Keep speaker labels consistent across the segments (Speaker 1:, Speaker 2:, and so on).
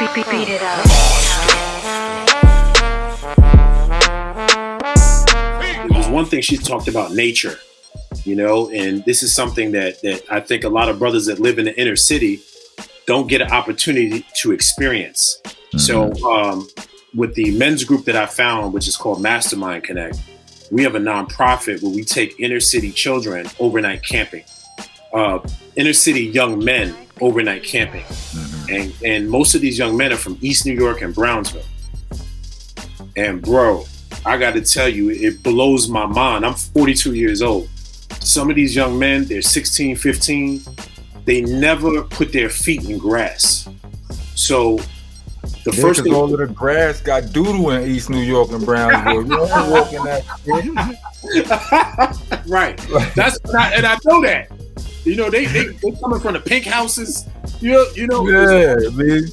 Speaker 1: Beat it up.
Speaker 2: There was one thing she talked about, nature, and this is something that I think a lot of brothers that live in the inner city don't get an opportunity to experience. Mm-hmm. So with the men's group that I found, which is called Mastermind Connect, we have a nonprofit where we take inner city children overnight camping, inner city young men overnight camping. Mm-hmm. And most of these young men are from East New York and Brownsville. And bro, I got to tell you, it blows my mind. I'm 42 years old. Some of these young men, they're 16, 15. They never put their feet in grass. So the first thing,
Speaker 3: all of the grass got doodle in East New York and Brownsville. You don't walk in that shit.
Speaker 2: Right. And I know that. They coming from the pink houses. Yeah,
Speaker 3: man.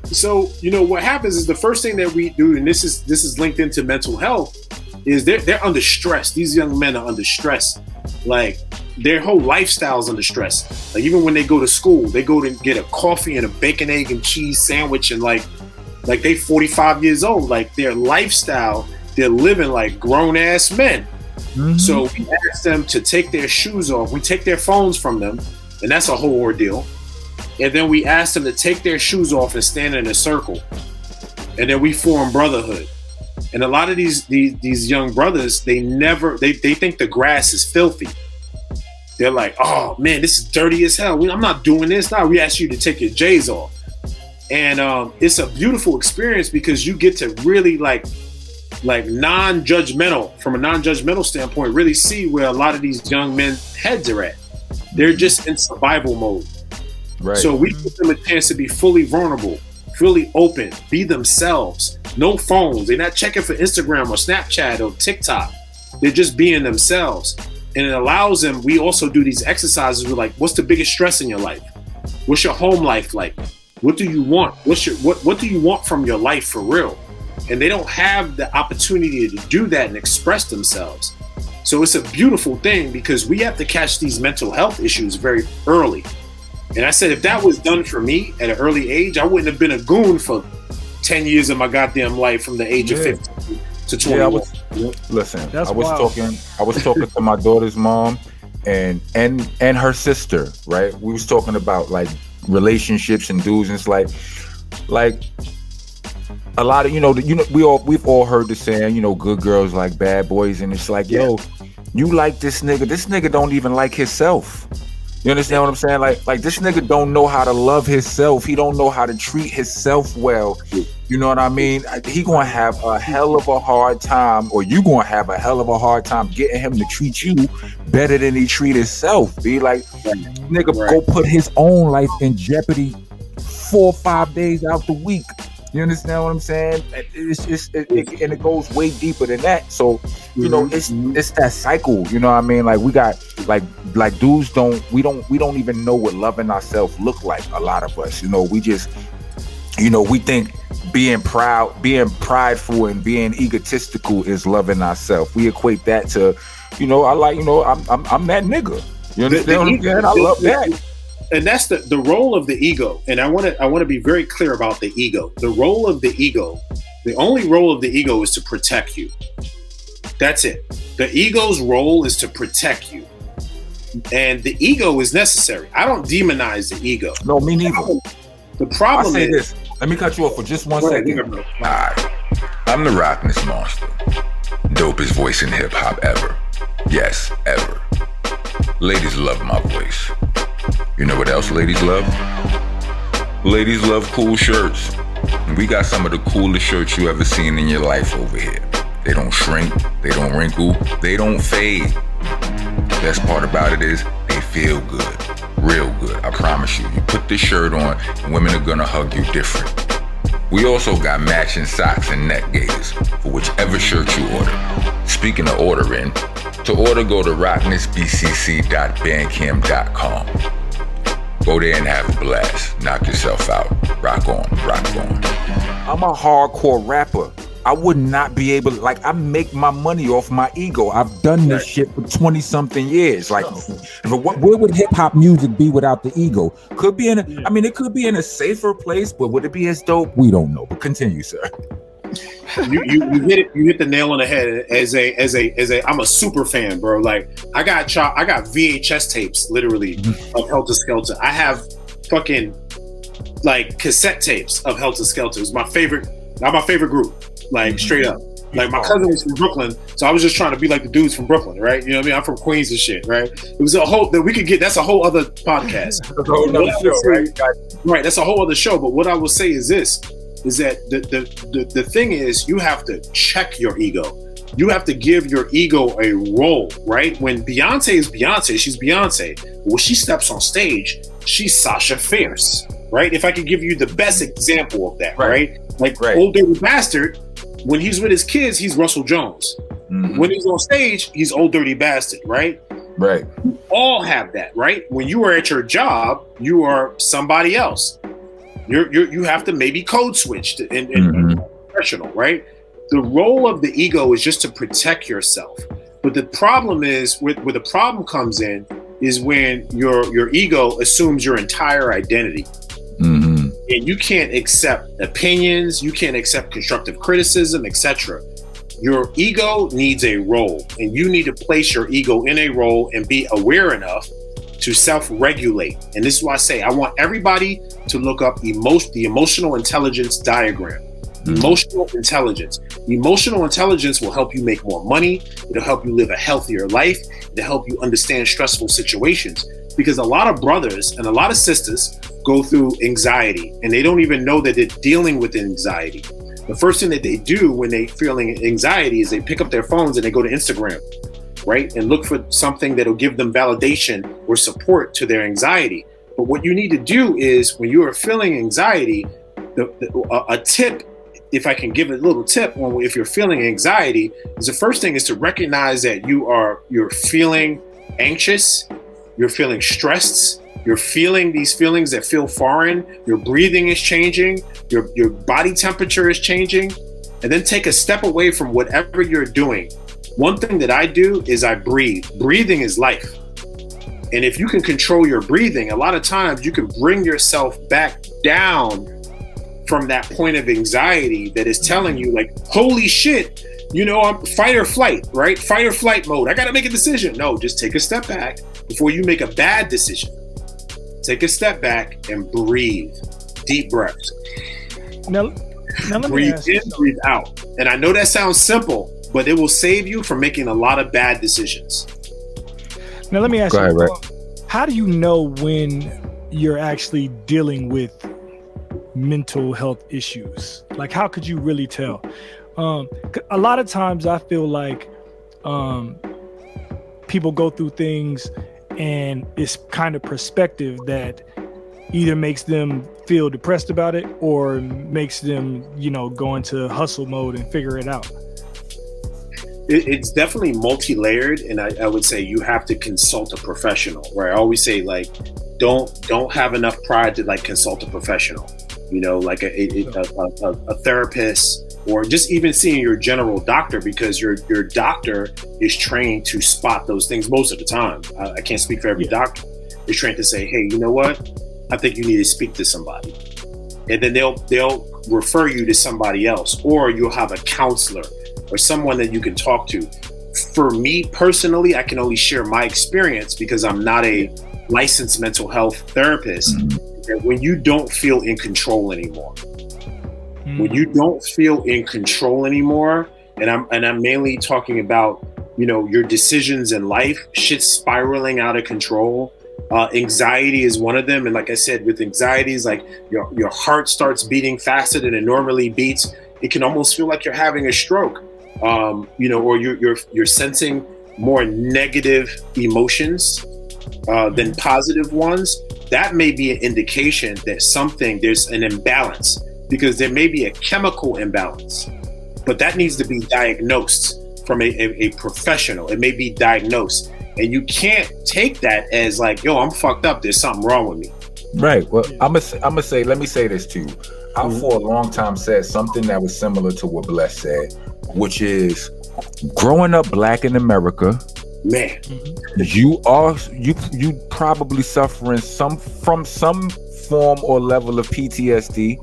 Speaker 2: So, what happens is the first thing that we do, and this is linked into mental health, is they're under stress. These young men are under stress. Like, their whole lifestyle is under stress. Like, even when they go to school, they go to get a coffee and a bacon, egg, and cheese sandwich, and like they 45 years old. Like, their lifestyle, they're living like grown-ass men. Mm-hmm. So we ask them to take their shoes off. We take their phones from them, and that's a whole ordeal. And then we ask them to take their shoes off and stand in a circle. And then we form brotherhood. And a lot of these young brothers, they think the grass is filthy. They're like, oh man, this is dirty as hell. I'm not doing this. Now we ask you to take your J's off. And it's a beautiful experience because you get to really like non-judgmental, from a non-judgmental standpoint, really see where a lot of these young men's heads are at. They're just in survival mode. Right. So we give them a chance to be fully vulnerable, fully open, be themselves. No phones. They're not checking for Instagram or Snapchat or TikTok. They're just being themselves. And it allows them, we also do these exercises. We're like, what's the biggest stress in your life? What's your home life like? What do you want? What do you want from your life for real? And they don't have the opportunity to do that and express themselves. So it's a beautiful thing because we have to catch these mental health issues very early. And I said, if that was done for me at an early age, I wouldn't have been a goon for 10 years of my goddamn life from the age of 15 to 21.
Speaker 3: I was talking to my daughter's mom and her sister, right? We was talking about like relationships and dudes, and it's like a lot of, we've all heard the saying, good girls like bad boys, and it's like, yo, you like this nigga don't even like himself. You understand what I'm saying? Like this nigga don't know how to love himself. He don't know how to treat himself well. You know what I mean? He gonna have a hell of a hard time, or you gonna have a hell of a hard time getting him to treat you better than he treat himself. Be like, nigga, go put his own life in jeopardy 4 or 5 days out the week. You understand what I'm saying? And it goes way deeper than that. So, it's that cycle. You know what I mean? Like we got like dudes we don't even know what loving ourselves look like. A lot of us, we just, we think being prideful and being egotistical is loving ourselves. We equate that to, I'm that nigga. You understand what I'm saying? I love that.
Speaker 2: And that's the role of the ego. And I want to be very clear about the ego. The role of the ego, the only role of the ego is to protect you. That's it. The ego's role is to protect you. And the ego is necessary. I don't demonize the ego.
Speaker 3: No, me neither.
Speaker 2: The problem
Speaker 3: is this. Let me cut you off for just 1 second.
Speaker 4: All right. I'm the Rockness monster. Dopest voice in hip hop ever. Yes, ever. Ladies love my voice. You know what else ladies love? Ladies love cool shirts. And we got some of the coolest shirts you ever seen in your life over here. They don't shrink, they don't wrinkle, they don't fade. The best part about it is they feel good, real good. I promise you. You put this shirt on and women are gonna hug you different. We also got matching socks and neck gaiters for whichever shirt you order. Speaking of ordering, to order, go to rocknessbcc.bandcamp.com. Go there and have a blast. Knock yourself out. Rock on, rock on.
Speaker 3: I'm a hardcore rapper. I would not be able to, like, I make my money off my ego. I've done this shit for 20 something years. Like, where would hip hop music be without the ego? Could be in I mean, it could be in a safer place, but would it be as dope? We don't know. But continue, sir.
Speaker 2: You hit the nail on the head. As a I'm a super fan, bro. Like, I got VHS tapes literally of Helter Skelter. I have fucking like cassette tapes of Helter Skelter. It's my favorite group, like straight up. Like, my cousin was from Brooklyn, so I was just trying to be like the dudes from Brooklyn, right? You know what I mean? I'm from Queens and shit, right? It was a whole that we could get. That's a whole other podcast. Right? That's a whole other show. But what I will say is this: is that the thing is, you have to check your ego. You have to give your ego a role, right? When Beyonce is Beyonce, she's Beyonce. When she steps on stage, she's Sasha Fierce, right? If I could give you the best example of that, right? Like, Old Dirty Bastard, when he's with his kids, he's Russell Jones. When he's on stage, he's Old Dirty Bastard, right?
Speaker 3: Right.
Speaker 2: We all have that, right? When you are at your job, you are somebody else. You have to maybe code switch and professional, right? The role of the ego is just to protect yourself. But the problem is, where the problem comes in, is when your ego assumes your entire identity. And you can't accept opinions, you can't accept constructive criticism, etc. Your ego needs a role, and you need to place your ego in a role and be aware enough to self-regulate. And this is why I say I want everybody to look up the emotional intelligence diagram. Emotional intelligence. Emotional intelligence will help you make more money. It'll help you live a healthier life. It'll help you understand stressful situations. Because a lot of brothers and a lot of sisters go through anxiety, and they don't even know that they're dealing with anxiety. The first thing that they do when they're feeling anxiety is they pick up their phones and they go to Instagram, right? And look for something that'll give them validation or support to their anxiety. But what you need to do is, when you are feeling anxiety, a tip, if I can give a little tip on if you're feeling anxiety, is the first thing is to recognize that you're feeling anxious, you're feeling stressed, you're feeling these feelings that feel foreign, your breathing is changing, your body temperature is changing, and then take a step away from whatever you're doing. One thing that I do is I breathe. Breathing is life. And if you can control your breathing, a lot of times you can bring yourself back down from that point of anxiety that is telling you, like, holy shit, I'm fight or flight, right? Fight or flight mode. I got to make a decision. No, just take a step back before you make a bad decision. Take a step back and breathe. Deep breaths.
Speaker 1: Now let me
Speaker 2: breathe
Speaker 1: ask
Speaker 2: in, breathe out. And I know that sounds simple, but it will save you from making a lot of bad decisions.
Speaker 1: Now let me ask
Speaker 3: you,
Speaker 1: ahead, how do you know when you're actually dealing with mental health issues? Like, how could you really tell? A lot of times I feel like people go through things and it's kind of perspective that either makes them feel depressed about it or makes them, go into hustle mode and figure it out.
Speaker 2: It's definitely multi-layered, and I would say you have to consult a professional. Right? I always say, like, don't have enough pride to like consult a professional. Like a therapist, or just even seeing your general doctor, because your doctor is trained to spot those things most of the time. I can't speak for every doctor. They're trained to say, hey, you know what? I think you need to speak to somebody. And then they'll refer you to somebody else, or you'll have a counselor or someone that you can talk to. For me personally, I can only share my experience because I'm not a licensed mental health therapist. That when you don't feel in control anymore, when you don't feel in control anymore, and I'm mainly talking about, your decisions in life, shit's spiraling out of control. Anxiety is one of them. And like I said, with anxiety, is like your heart starts beating faster than it normally beats. It can almost feel like you're having a stroke, or you're sensing more negative emotions than positive ones. That may be an indication that there's an imbalance, because there may be a chemical imbalance, but that needs to be diagnosed from a professional. It may be diagnosed, and you can't take that as like, yo, I'm fucked up, there's something wrong with me.
Speaker 3: Right. Well, I'm gonna say, let me say this too. I for a long time said something that was similar to what Bless said, which is growing up black in America,
Speaker 2: man,
Speaker 3: you probably suffering from some form or level of PTSD.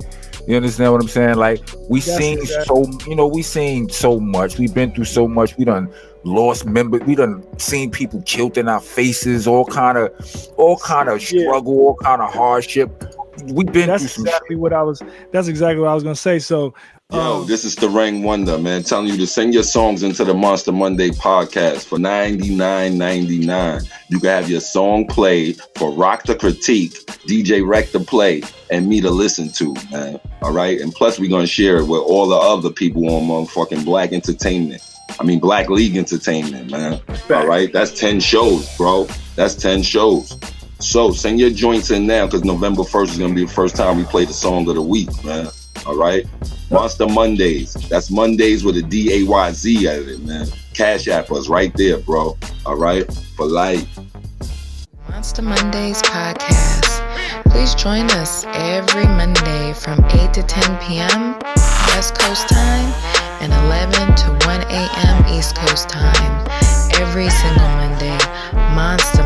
Speaker 3: You understand what I'm saying? Like we seen so much. We've been through so much. We done lost members. We done seen people killed in our faces. All kind of struggle, all kind of hardship. We've been through some
Speaker 1: exactly what I was. That's exactly what I was gonna say. So,
Speaker 5: yo, this is Starang Wonder, man, telling you to send your songs into the Monsta Mondayz Podcast for $99.99. You can have your song played for Rock to critique, DJ Rek to play, and me to listen to, man. All right, and plus we're gonna share it with all the other people on motherfucking Black League Entertainment, man. All right, that's 10 shows, bro. That's 10 shows. So send your joints in now, because November 1st is going to be the first time we play the song of the week, man. All right? Monsta Mondayz. That's Mondays with a D-A-Y-Z out of it, man. Cash App us right there, bro. All right? For life.
Speaker 6: Monsta Mondayz Podcast. Please join us every Monday from 8 to 10 p.m. West Coast time and 11 to 1 a.m. East Coast time. Every single Monday. Monsta